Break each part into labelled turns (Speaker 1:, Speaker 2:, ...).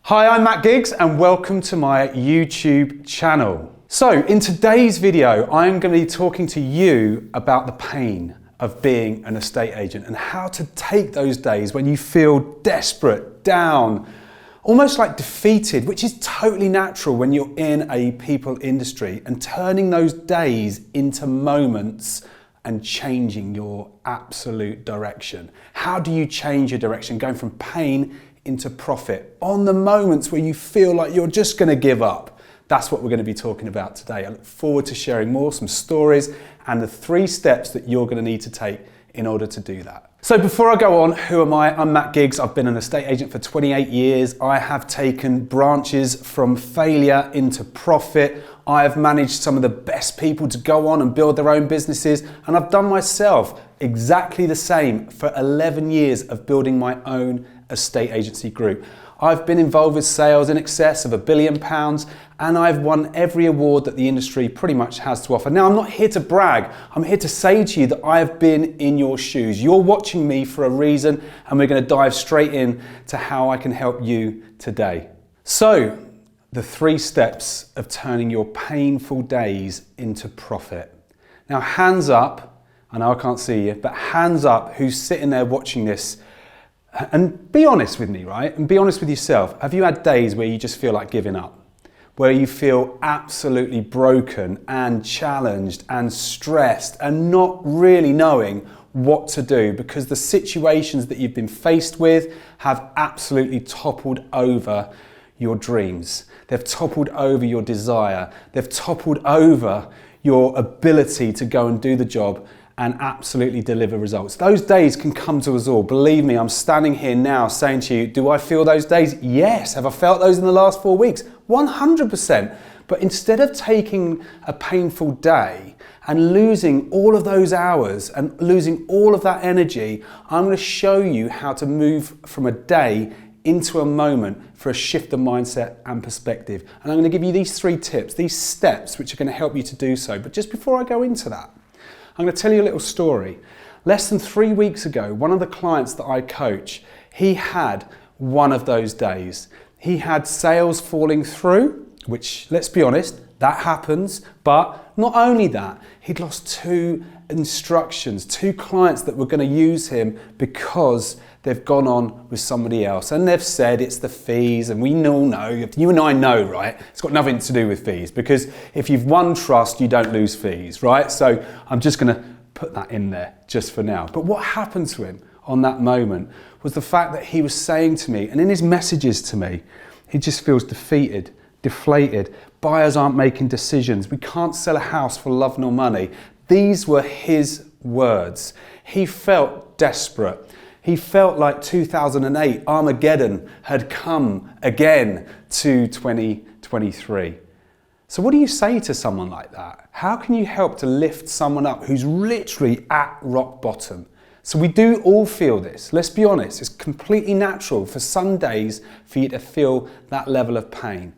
Speaker 1: Hi, I'm Matt Giggs and welcome to my YouTube channel. So in today's video, I'm going to be talking to you about the pain of being an estate agent and how to take those days when you feel desperate, down, almost like defeated, which is totally natural when you're in a people industry, and turning those days into moments and changing your absolute direction. How do you change your direction, going from pain into profit on the moments where you feel like you're just going to give up? That's what we're going to be talking about today. I look forward to sharing more, some stories, and the 3 steps that you're going to need to take in order to do that. So before I go on, who am I? I'm Matt Giggs. I've been an estate agent for 28 years. I have taken branches from failure into profit. I have managed some of the best people to go on and build their own businesses, and I've done myself exactly the same for 11 years of building my own estate agency group. I've been involved with sales in excess of £1 billion, and I've won every award that the industry pretty much has to offer. Now, I'm not here to brag. I'm here to say to you that I have been in your shoes. You're watching me for a reason, and we're going to dive straight in to how I can help you today. So, the 3 steps of turning your painful days into profit. Now, hands up. I know I can't see you, but hands up who's sitting there watching this. And be honest with me, right? And be honest with yourself. Have you had days where you just feel like giving up? Where you feel absolutely broken and challenged and stressed and not really knowing what to do because the situations that you've been faced with have absolutely toppled over your dreams. They've toppled over your desire. They've toppled over your ability to go and do the job and absolutely deliver results. Those days can come to us all. Believe me, I'm standing here now saying to you, do I feel those days? Yes. Have I felt those in the last 4 weeks? 100%. But instead of taking a painful day and losing all of those hours and losing all of that energy, I'm going to show you how to move from a day into a moment for a shift of mindset and perspective. And I'm going to give you these 3 tips, these steps, which are going to help you to do so. But just before I go into that, I'm going to tell you a little story. Less than 3 weeks ago, one of the clients that I coach, he had one of those days. He had sales falling through, which, let's be honest, that happens. But not only that, he'd lost 2 instructions, 2 clients that were going to use him because they've gone on with somebody else. And they've said it's the fees, and we all know, you and I know, right? It's got nothing to do with fees, because if you've won trust, you don't lose fees, right? So I'm just going to put that in there just for now. But what happened to him on that moment was the fact that he was saying to me, and in his messages to me, he just feels defeated, deflated. Buyers aren't making decisions. We can't sell a house for love nor money. These were his words. He felt desperate. He felt like 2008, Armageddon, had come again to 2023. So what do you say to someone like that? How can you help to lift someone up who's literally at rock bottom? So we do all feel this. Let's be honest, it's completely natural for some days for you to feel that level of pain.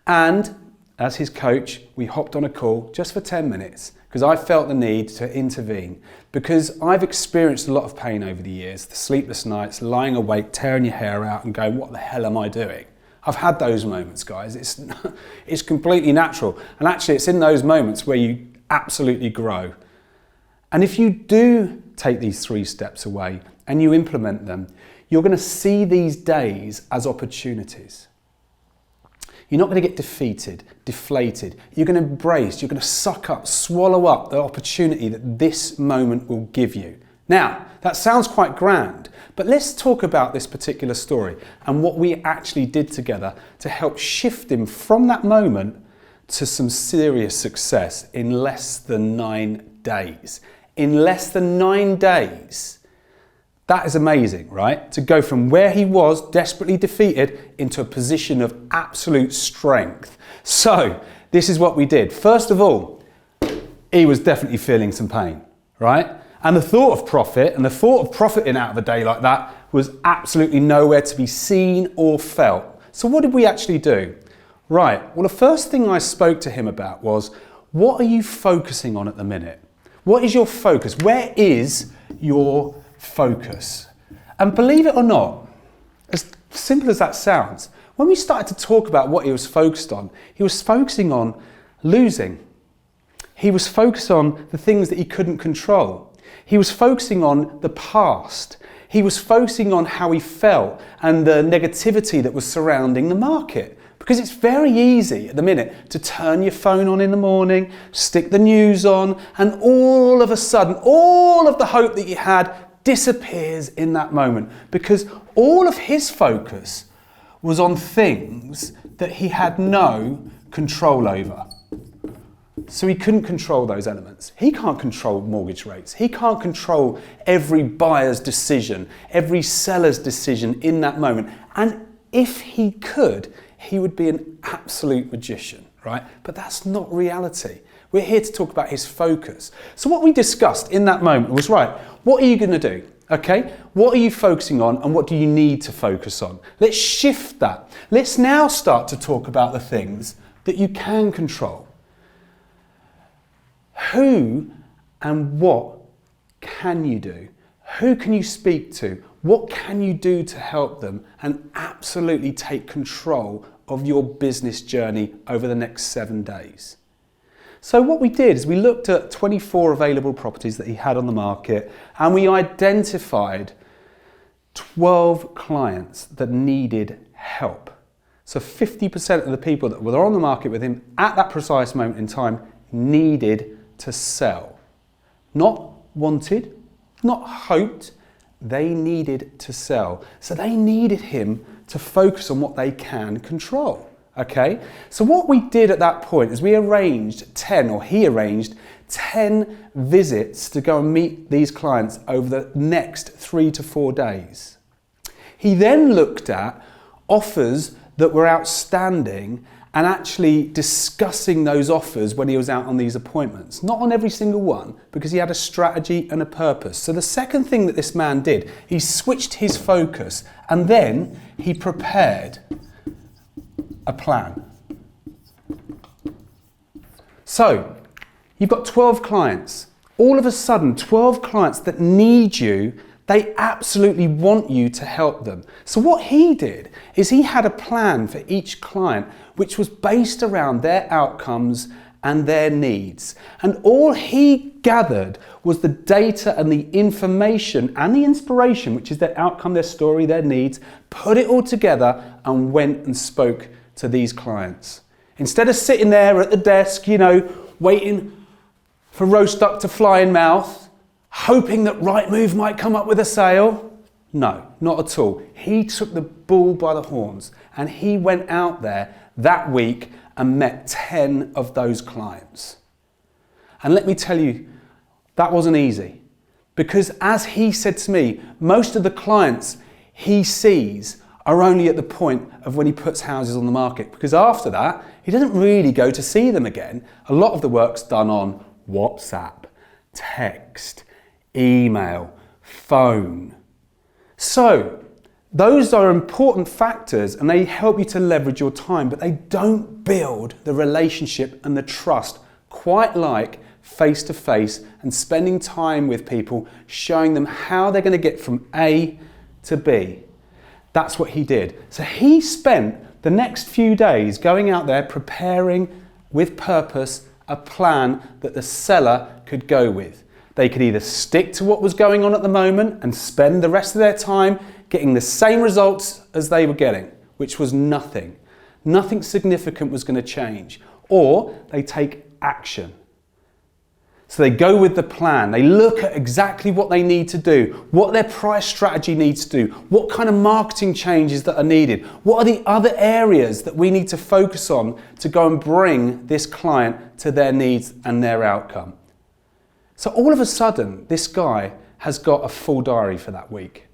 Speaker 1: And as his coach, we hopped on a call just for 10 minutes because I felt the need to intervene, because I've experienced a lot of pain over the years, the sleepless nights, lying awake, tearing your hair out and going, what the hell am I doing? I've had those moments, guys. It's completely natural. And actually, it's in those moments where you absolutely grow. And if you do take these 3 steps away and you implement them, you're going to see these days as opportunities. You're not going to get defeated, deflated. You're going to embrace, you're going to suck up, swallow up the opportunity that this moment will give you. Now, that sounds quite grand, but let's talk about this particular story and what we actually did together to help shift him from that moment to some serious success in less than 9 days. In less than 9 days. That is amazing, right? To go from where he was, desperately defeated, into a position of absolute strength. So, this is what we did. First of all, he was definitely feeling some pain, right? And the thought of profit and the thought of profiting out of a day like that was absolutely nowhere to be seen or felt. So what did we actually do? Right, well, the first thing I spoke to him about was, what are you focusing on at the minute? What is your focus? Where is your focus? And believe it or not, as simple as that sounds, When we started to talk about what he was focused on, he was focusing on losing. He was focused on the things that he couldn't control. He was focusing on the past. He was focusing on how he felt and the negativity that was surrounding the market. Because it's very easy at the minute to turn your phone on in the morning, stick the news on, and all of a sudden, all of the hope that you had disappears in that moment. Because all of his focus was on things that he had no control over. So he couldn't control those elements. He can't control mortgage rates. He can't control every buyer's decision, every seller's decision in that moment. And if he could, he would be an absolute magician, right? But that's not reality. We're here to talk about his focus. So what we discussed in that moment was, right, what are you going to do? Okay, what are you focusing on and what do you need to focus on? Let's shift that. Let's now start to talk about the things that you can control. Who and what can you do? Who can you speak to? What can you do to help them and absolutely take control of your business journey over the next 7 days? So what we did is we looked at 24 available properties that he had on the market and we identified 12 clients that needed help. So 50% of the people that were on the market with him at that precise moment in time needed to sell. Not wanted, not hoped, they needed to sell. So they needed him to focus on what they can control. Okay, so what we did at that point is he arranged 10 visits to go and meet these clients over the next 3 to 4 days. He then looked at offers that were outstanding and actually discussing those offers when he was out on these appointments. Not on every single one, because he had a strategy and a purpose. So the second thing that this man did, he switched his focus and then he prepared a plan. So you've got 12 clients. All of a sudden, 12 clients that need you, they absolutely want you to help them. So what he did is he had a plan for each client which was based around their outcomes and their needs. And all he gathered was the data and the information and the inspiration, which is their outcome, their story, their needs, put it all together and went and spoke to these clients. Instead of sitting there at the desk, waiting for roast duck to fly in mouth, hoping that Rightmove might come up with a sale. No, not at all. He took the bull by the horns and he went out there that week and met 10 of those clients. And let me tell you, that wasn't easy. Because as he said to me, most of the clients he sees are only at the point of when he puts houses on the market. Because after that, he doesn't really go to see them again. A lot of the work's done on WhatsApp, text, email, phone. So those are important factors and they help you to leverage your time, but they don't build the relationship and the trust quite like face-to-face and spending time with people, showing them how they're going to get from A to B. That's what he did. So he spent the next few days going out there preparing with purpose a plan that the seller could go with. They could either stick to what was going on at the moment and spend the rest of their time getting the same results as they were getting, which was nothing. Nothing significant was going to change. Or they take action. So they go with the plan. They look at exactly what they need to do, what their price strategy needs to do, what kind of marketing changes that are needed, what are the other areas that we need to focus on to go and bring this client to their needs and their outcome. So all of a sudden, this guy has got a full diary for that week.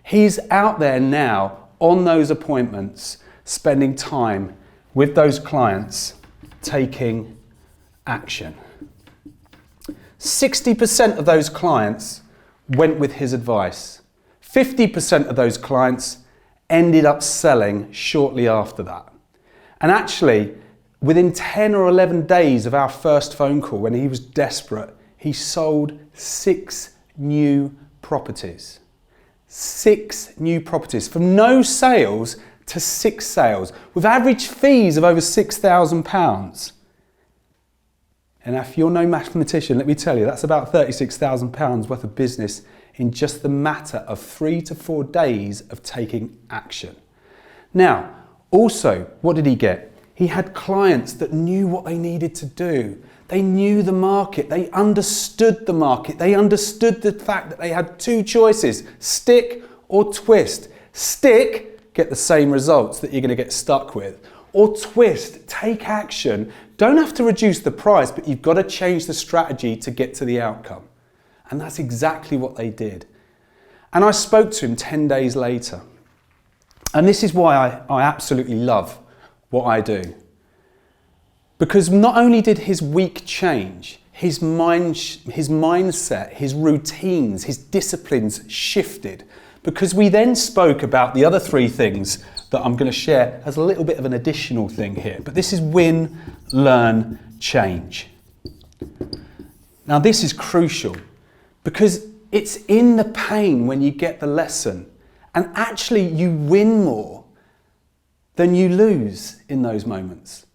Speaker 1: He's out there now on those appointments, spending time with those clients, taking action. 60% of those clients went with his advice. 50% of those clients ended up selling shortly after that. And actually, within 10 or 11 days of our first phone call, when he was desperate, he sold 6 new properties. 6 new properties. From no sales to 6 sales with average fees of over £6,000. And if you're no mathematician, let me tell you, that's about £36,000 worth of business in just the matter of 3 to 4 days of taking action. Now, also, what did he get? He had clients that knew what they needed to do. They knew the market, they understood the market, they understood the fact that they had 2 choices, stick or twist. Stick, get the same results that you're going to get stuck with. Or twist, take action. Don't have to reduce the price, but you've got to change the strategy to get to the outcome. And that's exactly what they did. And I spoke to him 10 days later. And this is why I absolutely love what I do. Because not only did his week change, his mindset, his routines, his disciplines shifted. Because we then spoke about the other 3 things that I'm going to share as a little bit of an additional thing here. But this is win, learn, change. Now this is crucial because it's in the pain when you get the lesson, and actually you win more than you lose in those moments.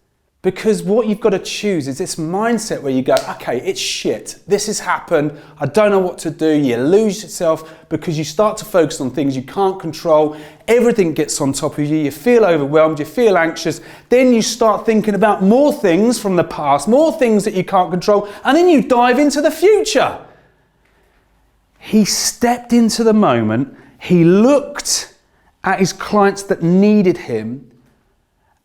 Speaker 1: Because what you've got to choose is this mindset where you go, okay, it's shit. This has happened. I don't know what to do. You lose yourself because you start to focus on things you can't control. Everything gets on top of you. You feel overwhelmed. You feel anxious. Then you start thinking about more things from the past, more things that you can't control. And then you dive into the future. He stepped into the moment. He looked at his clients that needed him.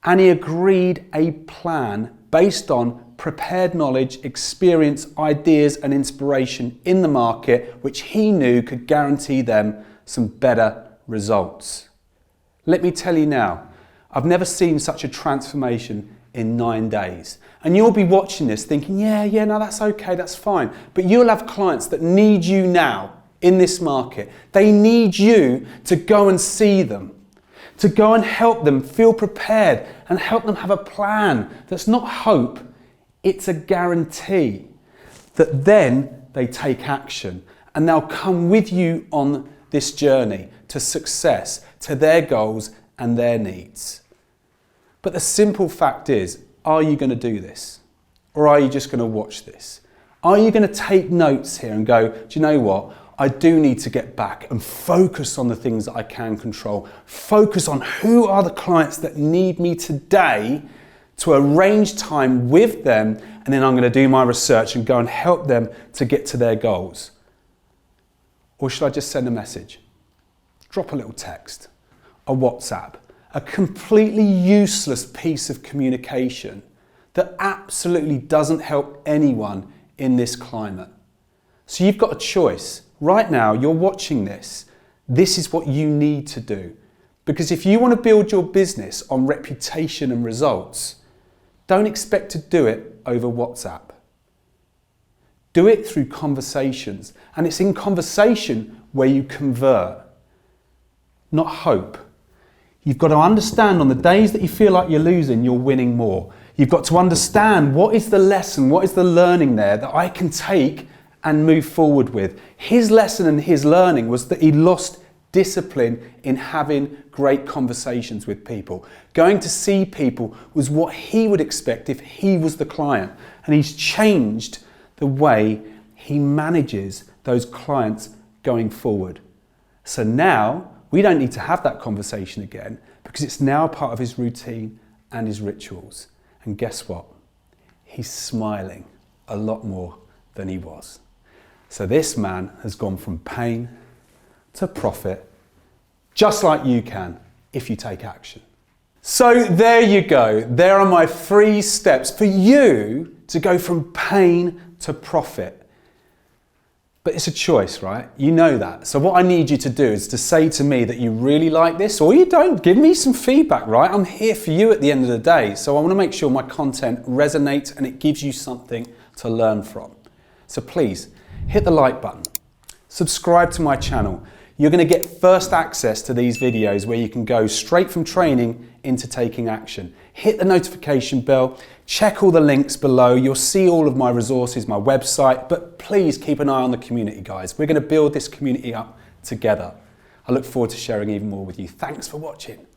Speaker 1: And he agreed a plan based on prepared knowledge, experience, ideas and inspiration in the market, which he knew could guarantee them some better results. Let me tell you now, I've never seen such a transformation in 9 days. And you'll be watching this thinking, yeah, no, that's okay, that's fine. But you'll have clients that need you now in this market. They need you to go and see them, to go and help them feel prepared and help them have a plan that's not hope, it's a guarantee that then they take action and they'll come with you on this journey to success, to their goals and their needs. But the simple fact is, are you going to do this? Or are you just going to watch this? Are you going to take notes here and go, do you know what? I do need to get back and focus on the things that I can control. Focus on who are the clients that need me today to arrange time with them, and then I'm going to do my research and go and help them to get to their goals. Or should I just send a message? Drop a little text, a WhatsApp, a completely useless piece of communication that absolutely doesn't help anyone in this climate. So you've got a choice. Right now, you're watching this. This is what you need to do. Because if you want to build your business on reputation and results, don't expect to do it over WhatsApp. Do it through conversations. And it's in conversation where you convert, not hope. You've got to understand on the days that you feel like you're losing, you're winning more. You've got to understand what is the lesson, what is the learning there that I can take and move forward with. His lesson and his learning was that he lost discipline in having great conversations with people. Going to see people was what he would expect if he was the client. And he's changed the way he manages those clients going forward. So now we don't need to have that conversation again because it's now part of his routine and his rituals. And guess what? He's smiling a lot more than he was. So this man has gone from pain to profit, just like you can if you take action. So there you go. There are my 3 steps for you to go from pain to profit. But it's a choice, right? You know that. So what I need you to do is to say to me that you really like this, or you don't. Give me some feedback, right? I'm here for you at the end of the day. So I want to make sure my content resonates and it gives you something to learn from. So please, hit the like button, subscribe to my channel. You're going to get first access to these videos where you can go straight from training into taking action. Hit the notification bell, check all the links below. You'll see all of my resources, my website, but please keep an eye on the community, guys. We're going to build this community up together. I look forward to sharing even more with you. Thanks for watching.